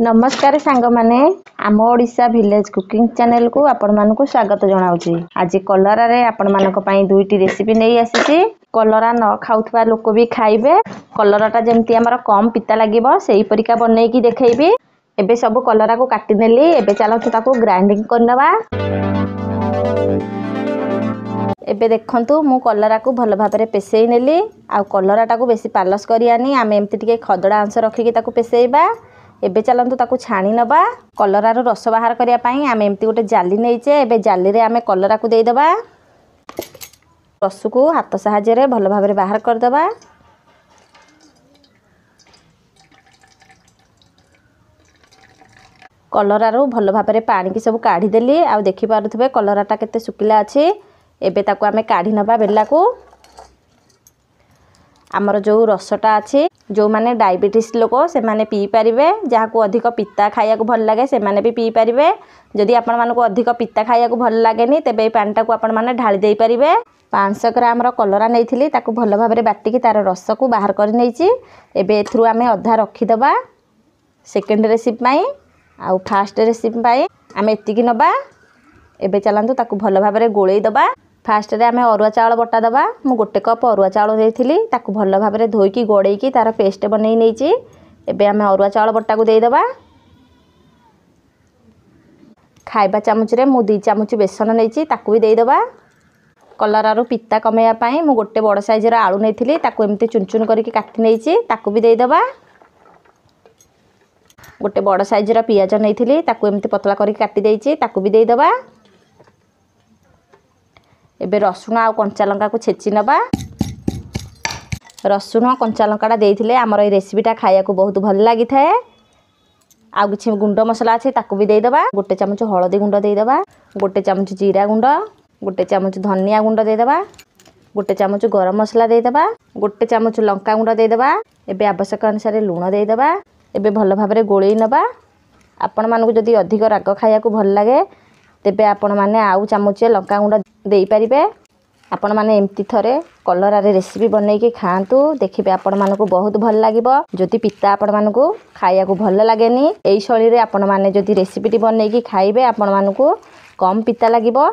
नमस्कार सांग माने आम ओडिशा विलेज कुकिंग चैनल को आपण मानकु स्वागत जनाउची। आज कलरा रे आपण मानक पई दुईटी रेसिपी नै आसीची। कलरा न खाउथबा लोक भी खाइबे। कलराटा जेमती हमर कम पिता लागिबो सेही परिका बनै की देखैबी। एबे सब कलरा को काटी नेली। एबे चलत ताको ग्राइंडिंग करनबा। एबे देखंतु मु कलरा को भल भाबरे पेसेई नेली। आ कलराटा को बेसी पालस करियानी आमे एमती टिके खदडा अंश रखी के ताको पेसेइबा। एबे चलंतु ताको छाणी नबा। कलरा रो रस बाहर करिया पई आमे एमती गोटे जाली नेइचे। एबे जाली रे आमे कलरा को देई दबा। रस को हाथ सहाय्य रे भल भाबरे बाहर कर दबा। कलरा रो भल भाबरे पानी की सब काढी देली। आ देखि पारुथबे कलराटा केते सुकिला अछि। एबे ताको आमे काढी नबा बेला को। आमर जो रसटा अछि जो माने डायबिटीज लोक से माने पी परिबे। जहा को अधिक पित्ता खाया को भल लागे से माने भी पी परिबे। जदि आपण माने को अधिक पित्ता खाया को भल लागेनी तेबे पानी को आपण माने ढाली देई परिबे। 500 ग्राम रो कलरा नेइथिली ताको भल भाबरे बाटी की तार रस को बाहर कर नेइची। एबे एथरु आमे अधा रखी दबा सेकंड रेसिपी पई। आ फर्स्ट रेसिपी पई आमे एति की नबा। एबे चलंतु ताको भल भाबरे गोळेई दबा। फास्ट रे आमे अरुआ चावल बटा दबा। मु गोटे कप अरुआ चावल देइथिली ताको भल भाबरे धोई की गोड़ेई की तार पेस्ट बनै नेइची। एबे आमे अरुआ चावल बटा को देई दबा। खाइबा चामच रे मु 2 चामच बेसन नेइची ताको भी देई दबा। कलरा रो पित्ता कमेया पई मु गोटे बड़ साइज रा आलू नेइथिली ताको एमती चुन चुन करके काटि नेइची ताको भी देई दबा। गोटे बड़ साइज रा पियाज नेइथिली ताको एमती पतला करके काटि देइची ताको भी देई दबा। एबे रसुण आ कंचा लंका को छेची नबा। रसुण कंचा लंकाटा देइथिले हमर ए रेसिपीटा खाया को बहुत भल लागि थाए। आ किछि गुंड मसला अछि ताको भी देई दबा। गोटे चमच हळदी गुंड देई दबा। गोटे चमच जीरा गुंड। गोटे चमच धनिया गुंड देई दबा। गोटे चमच गरम मसला देई दबा। गोटे चमच लंका गुंड देई दबा। एबे आवश्यक अनुसार लूण देई दबा। एबे भल भाबरे गोळेई नबा। आपण मानको जदि अधिक राग खाया को भल लागे तेबे आपण माने आउ चामच लंका गुंड देई परिबे। आपण माने एमती थरे कलरा रे रेसिपी बनै के खांतु देखिबे आपण मानको बहुत भल लागिबो। जदि पित्ता आपण मानको खाया को भल लागेनी एई शैली रे आपण माने जदि रेसिपी टी बनै के खाइबे आपण मानको कम पित्ता लागिबो।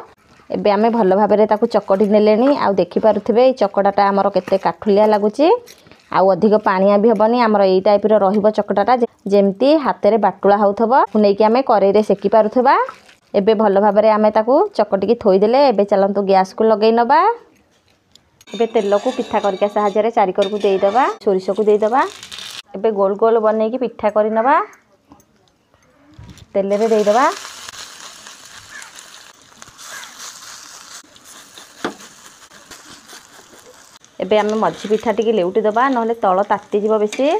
एबे आमे भल भाबरे ताकू चकटी नेलेनी। आ देखि पारुथबे ए चकटाटा हमर केते काठुलिया लागुची। आ अधिक पानिया भी हबनी। हमर एई टाइप रो रहिबो चकटाटा जेमती हाथे रे बाटुला होथबो नै कि आमे करे रे सेकी पारुथबा। एबे भल भाबरे आमे ताकू चकटी की थोई देले। एबे चलंतु गैस को लगेई नबा। एबे तेल को पिठा करके सहाय्य रे चारि कर को देई दबा। सोरिष को देई दबा। एबे गोल गोल बनै की पिठा करि नबा। तेल रे देई दबा। एबे आमे मझी पिठा टिके लेउटी दबा नहले तळ ताती जिवो बेसी।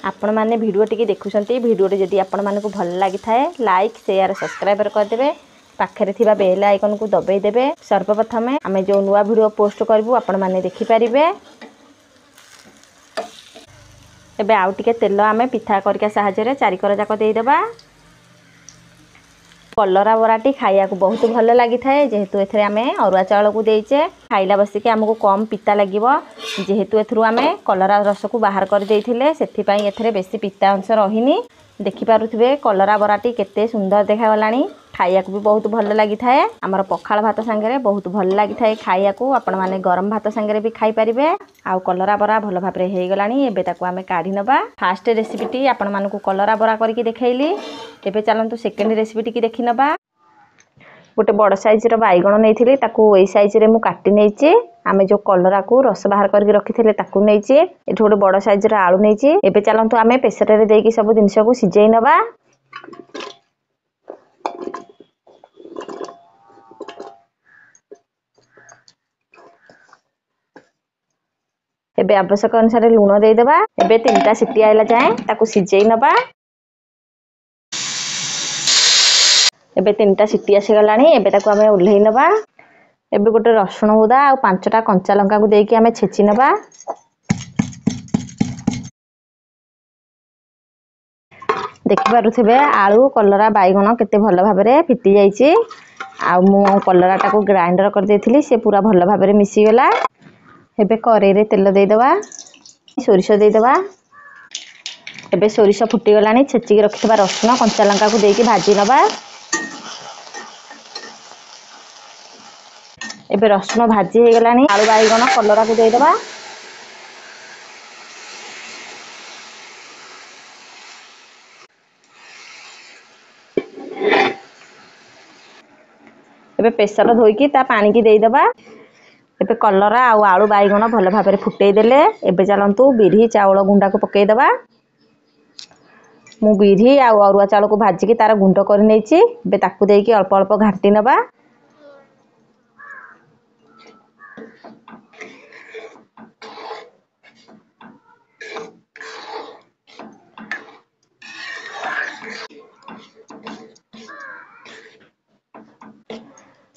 आपण माने वीडियो टिके देखुछंती वीडियो रे जदि आपण माने को भल लागि थाए लाइक शेयर सब्सक्राइब कर देबे। पाखरे थिबा बेल आइकन को दबाई देबे। सर्वप्रथम आमे जो नुवा वीडियो पोस्ट करबु आपण माने देखि परिबे। एबे आउ टिके तेल आमे पिठा करके सहाय्य रे चारि कर जाक देई दबा। कलरा बराटी खाया को बहुत भल लागि थाए जेहेतु एथरे आमे अरुआ चावल को देइचे। खाइला बसी के हमको कम पित्ता लागिबो जेहेतु एथरु आमे कलरा रस को बाहर कर देइथिले सेथि पई एथरे बेसी पित्ता अंश रहिनी। देखि पारुथबे कलरा बराटी केते सुंदर देखा गलानी। खाया को भी बहुत भल लागि थाए। हमर पखाल भात संगे रे बहुत भल लागि थाए खाया को। आपण माने गरम भात संगे रे भी खाई परिबे। आ कलरा बरा भल भाबरे हेई गलानी। एबे ताको आमे काढी नबा। फर्स्ट रेसिपी टी आपण मानको कलरा बरा करके देखैली। एबे चलंतु सेकंड रेसिपी टी की देखि नबा। गोटे बड़ साइज रो बाइगण नेइथिली ताको एई साइज रे मु काटि नेइची। आमे जो कलरा को रस बाहर करके रखिथिले ताको नेइची। एठो गोटे बड़ साइज रो आलू नेइची। एबे चलंतु आमे प्रेशर रे देकी सब जिंस को सिजेई नबा। एबे आवश्यक अनुसार लूण देई दबा। एबे 3टा सिटी आइला जाए ताको सिजेई नबा। एबे 3टा सिटी आसी गलानी। एबे ताको आमे उल्हेई नबा। एबे गोटे रसुण हुदा आ 5टा कंचा लंका को देकी आमे छेची नबा। देखि पारुथबे आलू कलरा बाइगण केते भल भाबरे फिटी जाईची। आ मु कलराटा को ग्राइंडर कर देइथिली से पूरा भल भाबरे मिसी गला। एबे करेई रे तेल देई दबा। सोरिष देई दबा। ଏବେ ସୋରିଷ ଫୁଟିଗଲାଣି ଛେଚିକି ରଖିଥିବା ରସୁଣ କଞ୍ଚା ଲଙ୍କାକୁ ଦେଇକି ଭାଜି ନେବା। ଏବେ ରସୁଣ ଭାଜି ହେଇଗଲାଣି ଆଳୁ ବାଇଗଣ କଲରାକୁ ଦେଇଦେବା। ଏବେ ପ୍ରେସର ଧୋଇକି ତା ପାଣିକି ଦେଇଦେବା। ଏବେ କଲରା ଆଉ ଆଳୁ ବାଇଗଣ ଭଲ ଭାବରେ ଫୁଟେଇ ଦେଲେ ଏବେ ଚାଲନ୍ତୁ ବିରି ଚାଉଳ ଗୁଣ୍ଡାକୁ ପକେଇଦେବା। ମୁଁ ବିରି ଆଉ ଅରୁଆ ଚାଉଳକୁ ଭାଜିକି ତାର ଗୁଣ୍ଡ କରି ନେଇଛି। ଏବେ ତାକୁ ଦେଇକି ଅଳ୍ପ ଅଳ୍ପ ଘାଣ୍ଟି ନେବା।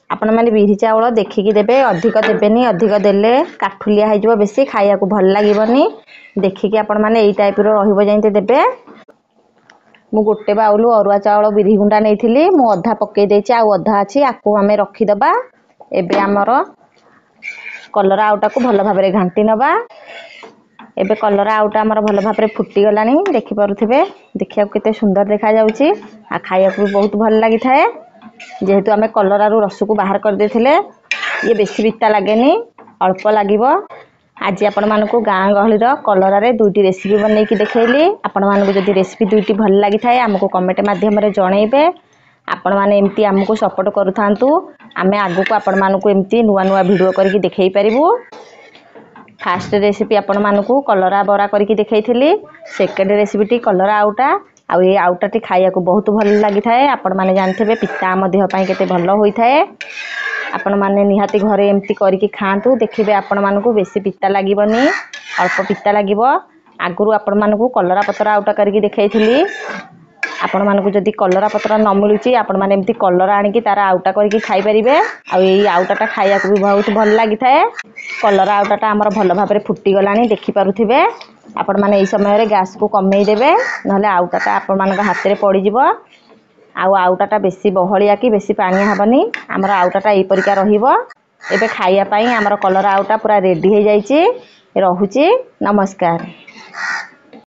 ଆପଣମାନେ ବିରି ଚାଉଳ ଦେଖିକି ଦେବେ, ଅଧିକ ଦେବେନି, ଅଧିକ ଦେଲେ କାଠୁଲିଆ ହେଇଯିବ, ବେଶୀ ଖାଇବାକୁ ଭଲ ଲାଗିବନି। ଦେଖିକି ଆପଣମାନେ ଏଇ ଟାଇପ୍ର ରହିବ ଯେମିତି ଦେବେ। ମୁଁ ଗୋଟେ ବାଉଲ ଅରୁଆ ଚାଉଳ ବିରି ଗୁଣ୍ଡା ନେଇଥିଲି, ମୁଁ ଅଧା ପକେଇ ଦେଇଛି ଆଉ ଅଧା ଅଛି, ଆକୁ ଆମେ ରଖିଦେବା। ଏବେ ଆମର କଲରା ଆଉଟାକୁ ଭଲ ଭାବରେ ଘାଣ୍ଟି ନେବା। ଏବେ କଲରା ଆଉଟା ଆମର ଭଲ ଭାବରେ ଫୁଟିଗଲାଣି ଦେଖିପାରୁଥିବେ, ଦେଖିବାକୁ କେତେ ସୁନ୍ଦର ଦେଖାଯାଉଛି ଆଉ ଖାଇବାକୁ ବି ବହୁତ ଭଲ ଲାଗିଥାଏ। ଯେହେତୁ ଆମେ କଲରାରୁ ରସକୁ ବାହାର କରିଦେଇଥିଲେ ଇଏ ବେଶୀ ପିତା ଲାଗେନି, ଅଳ୍ପ ଲାଗିବ। ଆଜି ଆପଣମାନଙ୍କୁ ଗାଁ ଗହଳିର କଲରାରେ ଦୁଇଟି ରେସିପି ବନେଇକି ଦେଖେଇଲି। ଆପଣମାନଙ୍କୁ ଯଦି ରେସିପି ଦୁଇଟି ଭଲ ଲାଗିଥାଏ ଆମକୁ କମେଣ୍ଟ ମାଧ୍ୟମରେ ଜଣେଇବେ। ଆପଣମାନେ ଏମିତି ଆମକୁ ସପୋର୍ଟ କରୁଥାନ୍ତୁ, ଆମେ ଆଗକୁ ଆପଣମାନଙ୍କୁ ଏମିତି ନୂଆ ନୂଆ ଭିଡ଼ିଓ କରିକି ଦେଖେଇ ପାରିବୁ। ଫାଷ୍ଟ ରେସିପି ଆପଣମାନଙ୍କୁ କଲରା ବରା କରିକି ଦେଖେଇଥିଲି, ସେକେଣ୍ଡ ରେସିପିଟି କଲରା ଆଉଟା। ଆଉ এই ଆଉଟାଟି ଖାଇବାକୁ ବହୁତ ଭଲ ଲାଗିଥାଏ। ଆପଣମାନେ ଜାଣିଥିବେ ପିତା ଆମ ଦେହ ପାଇଁ କେତେ ଭଲ ହୋଇଥାଏ। ଆପଣମାନେ ନିହାତି ଘରେ ଏମିତି କରିକି ଖାଆନ୍ତୁ, ଦେଖିବେ ଆପଣମାନଙ୍କୁ ବେଶୀ ପିତା ଲାଗିବନି, ଅଳ୍ପ ପିତା ଲାଗିବ। ଆଗରୁ ଆପଣମାନଙ୍କୁ କଲରା ପତ୍ର ଆଉଟା କରିକି ଦେଖେଇଥିଲି। ଆପଣମାନଙ୍କୁ ଯଦି କଲରା ପତ୍ର ନ ମିଳୁଛି ଆପଣମାନେ ଏମିତି କଲରା ଆଣିକି ତାର ଆଉଟା କରିକି ଖାଇପାରିବେ। ଆଉ ଏଇ ଆଉଟାଟା ଖାଇବାକୁ ବି ବହୁତ ଭଲ ଲାଗିଥାଏ। କଲରା ଆଉଟାଟା ଆମର ଭଲ ଭାବରେ ଫୁଟିଗଲାଣି ଦେଖିପାରୁଥିବେ। ଆପଣମାନେ ଏହି ସମୟରେ ଗ୍ୟାସକୁ କମେଇ ଦେବେ, ନହେଲେ ଆଉଟାଟା ଆପଣମାନଙ୍କ ହାତରେ ପଡ଼ିଯିବ। ଆଉ ଆଉଟାଟା ବେଶୀ ବହଳିଆ କି ବେଶୀ ପାଣିଆ ହେବନି, ଆମର ଆଉଟାଟା ଏଇପରିକା ରହିବ। ଏବେ ଖାଇବା ପାଇଁ ଆମର କଲରା ଆଉଟା ପୁରା ରେଡ଼ି ହେଇଯାଇଛି। ରହୁଛି, ନମସ୍କାର।